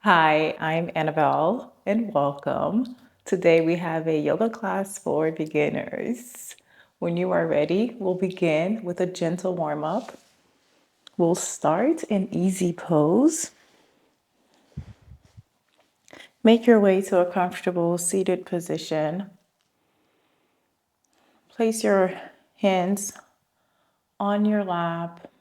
Hi, I'm Annabelle and welcome. Today we have a yoga class for beginners. When you are ready, we'll begin with a gentle warm up. We'll start in easy pose. Make your way to a comfortable seated position. Place your hands on your lap.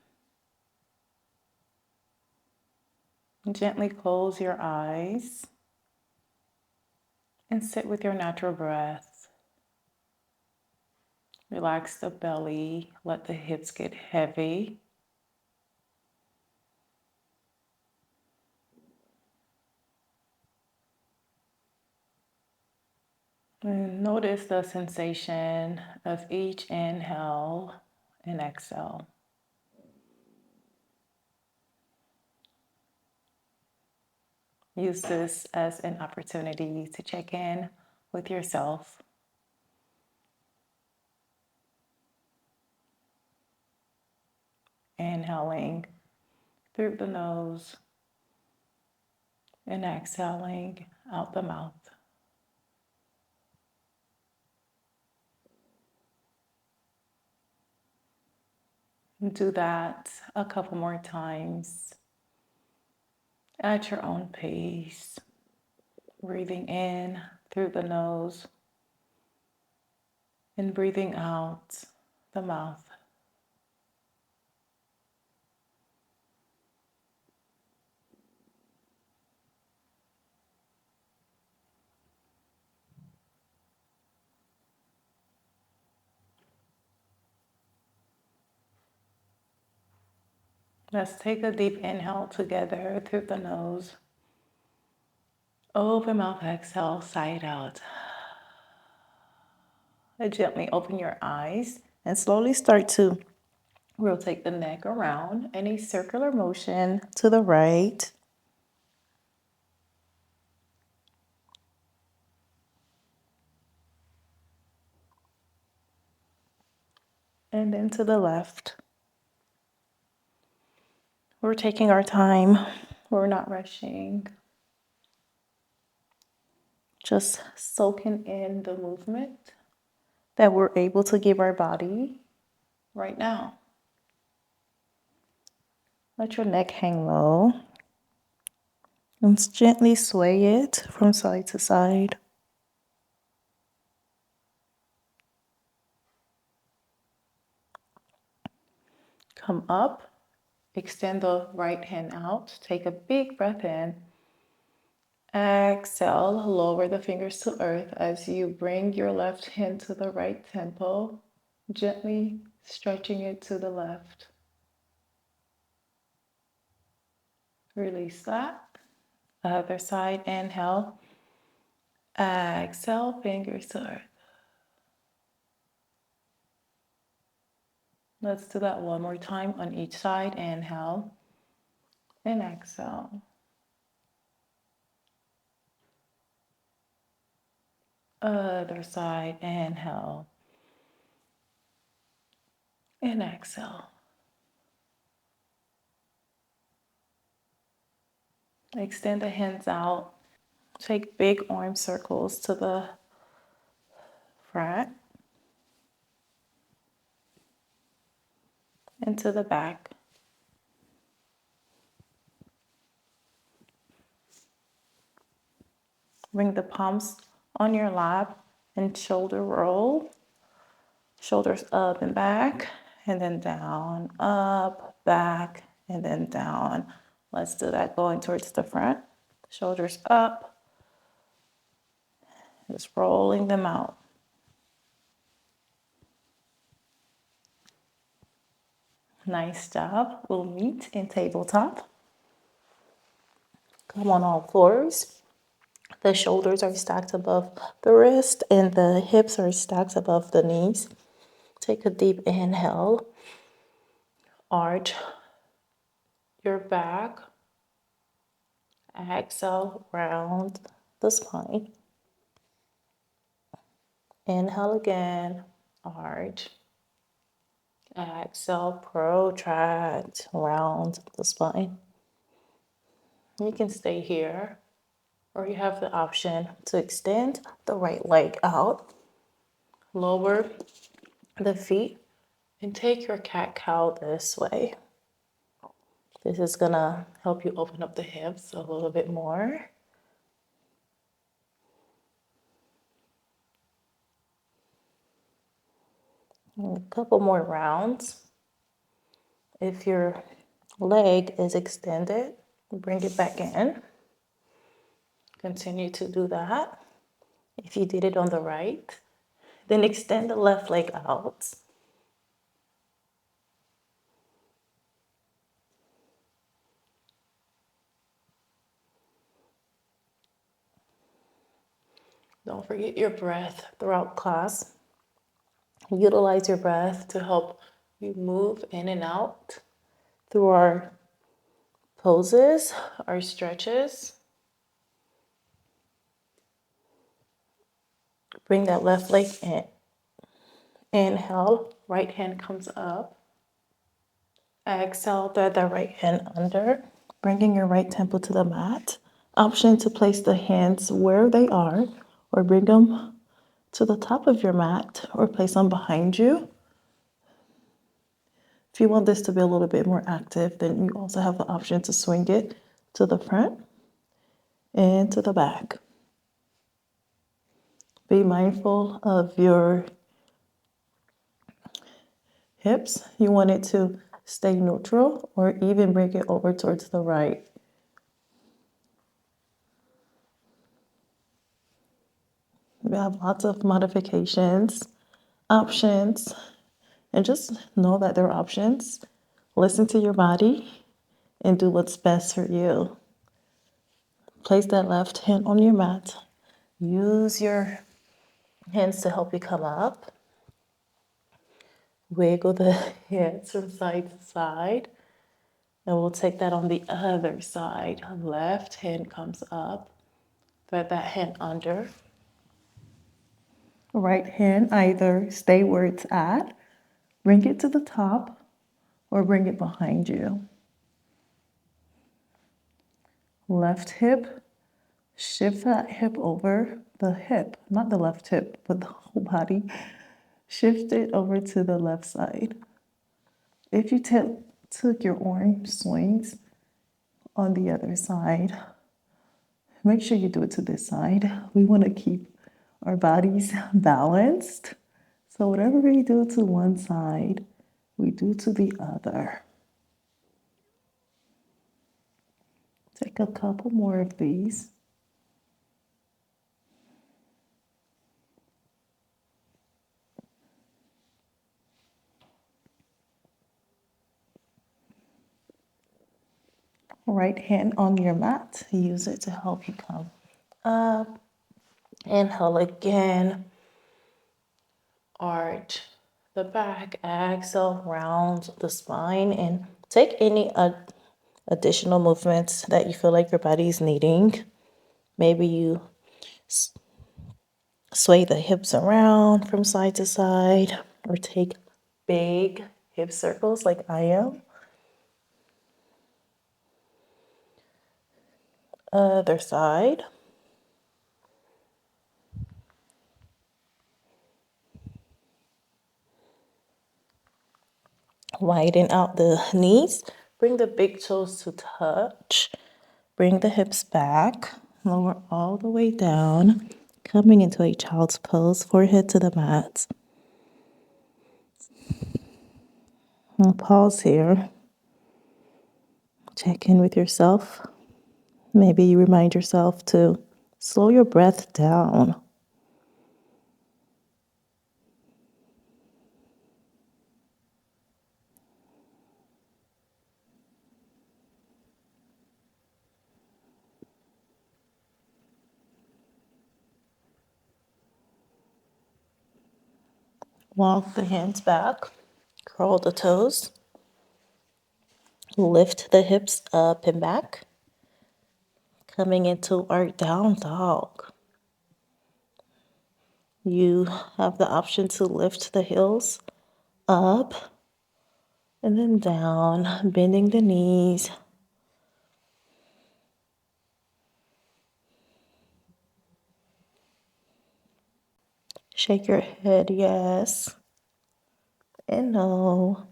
Gently close your eyes and sit with your natural breath. Relax the belly, let the hips get heavy. And notice the sensation of each inhale and exhale. Use this as an opportunity to check in with yourself. Inhaling through the nose and exhaling out the mouth. Do that a couple more times at your own pace. Breathing in through the nose and breathing out the mouth. Let's take a deep inhale together through the nose. Open mouth, exhale, side out. Gently open your eyes and slowly start to rotate the neck around in a circular motion to the right. And then to the left. We're taking our time. We're not rushing. Just soaking in the movement that we're able to give our body right now. Let your neck hang low and gently sway it from side to side. Come up, extend the right hand out, take a big breath in. Exhale, lower the fingers to earth as you bring your left hand to the right temple, gently stretching it to the left. Release that. Other side, inhale. Exhale, fingers to earth. Let's do that one more time on each side. Inhale and exhale. Other side, inhale and exhale. Extend the hands out. Take big arm circles to the front and to the back. Bring the palms on your lap and shoulder roll. Shoulders up and back, and then down, up, back, and then down. Let's do that going towards the front. Shoulders up, just rolling them out. Nice job. We'll meet in tabletop. Come on all fours. The shoulders are stacked above the wrist and the hips are stacked above the knees. Take a deep inhale. Arch your back. Exhale, round the spine. Inhale again, arch. Exhale, protract, round the spine. You can stay here, or you have the option to extend the right leg out, lower the feet, and take your cat-cow this way. This is gonna help you open up the hips a little bit more. And a couple more rounds. If your leg is extended, bring it back in. Continue to do that. If you did it on the right, then extend the left leg out. Don't forget your breath throughout class. Utilize your breath to help you move in and out through our poses, our stretches. Bring that left leg in. Inhale, right hand comes up. Exhale, thread that right hand under, bringing your right temple to the mat. Option to place the hands where they are, or bring them to the top of your mat, or place them behind you. If you want this to be a little bit more active, then you also have the option to swing it to the front and to the back. Be mindful of your hips. You want it to stay neutral, or even bring it over towards the right. We have lots of modifications, options, and just know that there are options. Listen to your body and do what's best for you. Place that left hand on your mat. Use your hands to help you come up. Wiggle the hips from side to side. And we'll take that on the other side. Left hand comes up. Thread that hand under. Right hand either stay where it's at, bring it to the top, or bring it behind you. Left hip, shift that hip over the hip, not the left hip, but the whole body. Shift it over to the left side. If you took your arm swings on the other side, make sure you do it to this side. We want to keep our bodies balanced. So whatever we do to one side, we do to the other. Take a couple more of these. Right hand on your mat. Use it to help you come up. Inhale again. Arch the back. Exhale, round the spine, and take any additional movements that you feel like your body's needing. Maybe you sway the hips around from side to side, or take big hip circles like I am. Other side. Widen out the knees. Bring the big toes to touch. Bring the hips back. Lower all the way down. Coming into a child's pose, forehead to the mat. I'll pause here. Check in with yourself. Maybe you remind yourself to slow your breath down. Walk the hands back. Curl the toes. Lift the hips up and back. Coming into our down dog. You have the option to lift the heels up and then down, bending the knees. Shake your head yes and no.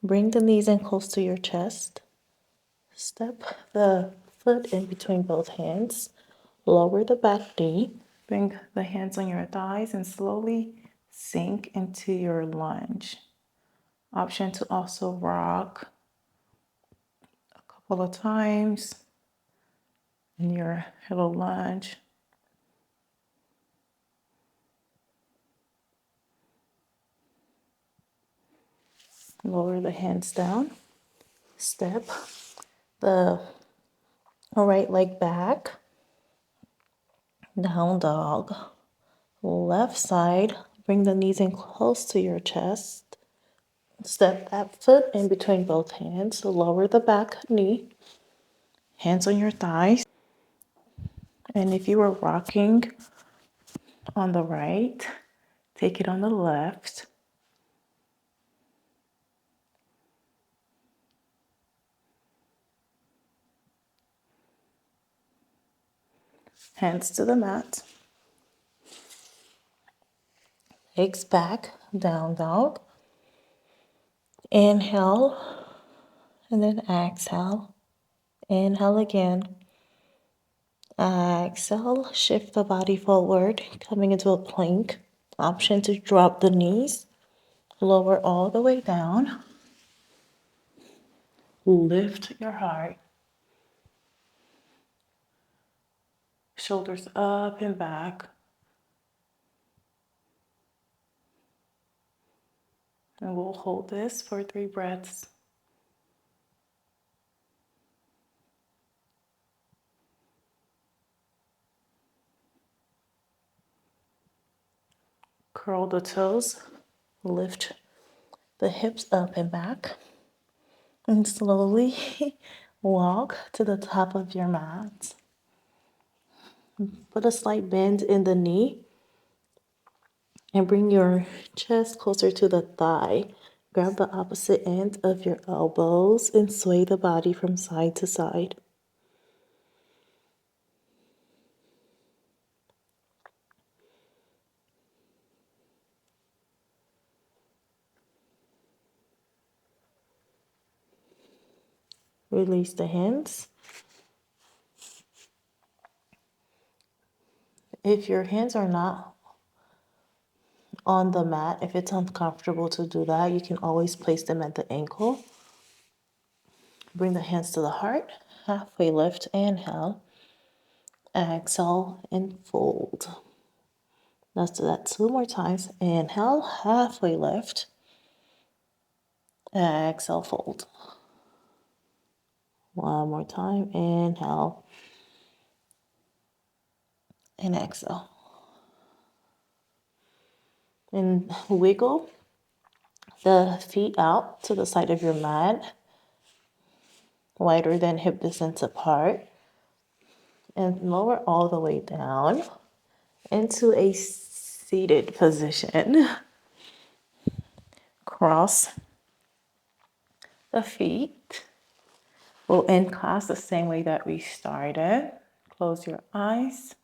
Bring the knees in close to your chest. Step the foot in between both hands. Lower the back knee. Bring the hands on your thighs and slowly sink into your lunge. Option to also rock a couple of times in your little lunge. Lower the hands down. Step the right leg back. Down dog. Left side. Bring the knees in close to your chest. Step that foot in between both hands. Lower the back knee. Hands on your thighs. And if you were rocking on the right, take it on the left. Hands to the mat. Legs back, down dog. Inhale, and then exhale. Inhale again. Exhale, shift the body forward, coming into a plank. Option to drop the knees, lower all the way down. Lift your heart. Shoulders up and back. And we'll hold this for 3 breaths. Curl the toes, lift the hips up and back, and slowly walk to the top of your mat. Put a slight bend in the knee and bring your chest closer to the thigh. Grab the opposite end of your elbows and sway the body from side to side. Release the hands. If your hands are not on the mat, if it's uncomfortable to do that, you can always place them at the ankle. Bring the hands to the heart. Halfway lift, inhale. Exhale and fold. Let's do that 2 more times. Inhale, halfway lift. Exhale, fold. 1 more time. Inhale and exhale. And wiggle the feet out to the side of your mat, wider than hip distance apart. And lower all the way down into a seated position. Cross the feet. We'll end class the same way that we started. Close your eyes.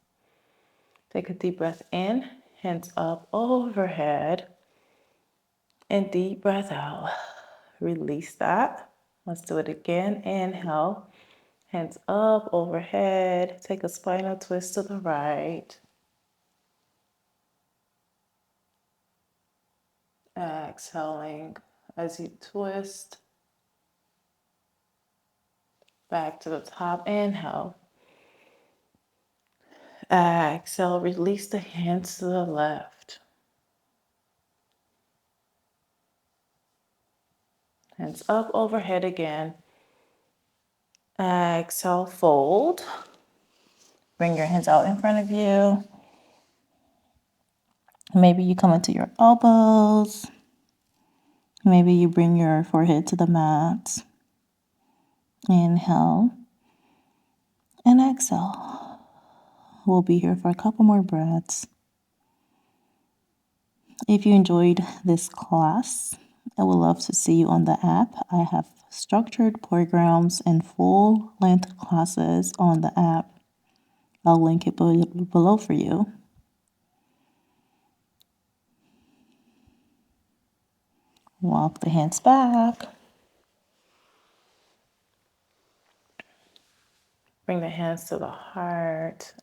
Take a deep breath in, hands up overhead, and deep breath out. Release that. Let's do it again. Inhale, hands up overhead. Take a spinal twist to the right. Exhaling as you twist. Back to the top. Inhale. Exhale, release the hands to the left. Hands up overhead again. Exhale, fold. Bring your hands out in front of you. Maybe you come into your elbows. Maybe you bring your forehead to the mat. Inhale and exhale. We'll be here for a couple more breaths. If you enjoyed this class, I would love to see you on the app. I have structured programs and full-length classes on the app. I'll link it below for you. Walk the hands back. Bring the hands to the heart.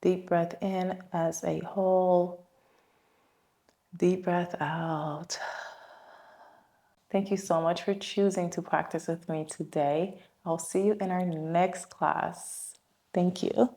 Deep breath in as a whole. Deep breath out. Thank you so much for choosing to practice with me today. I'll see you in our next class. Thank you.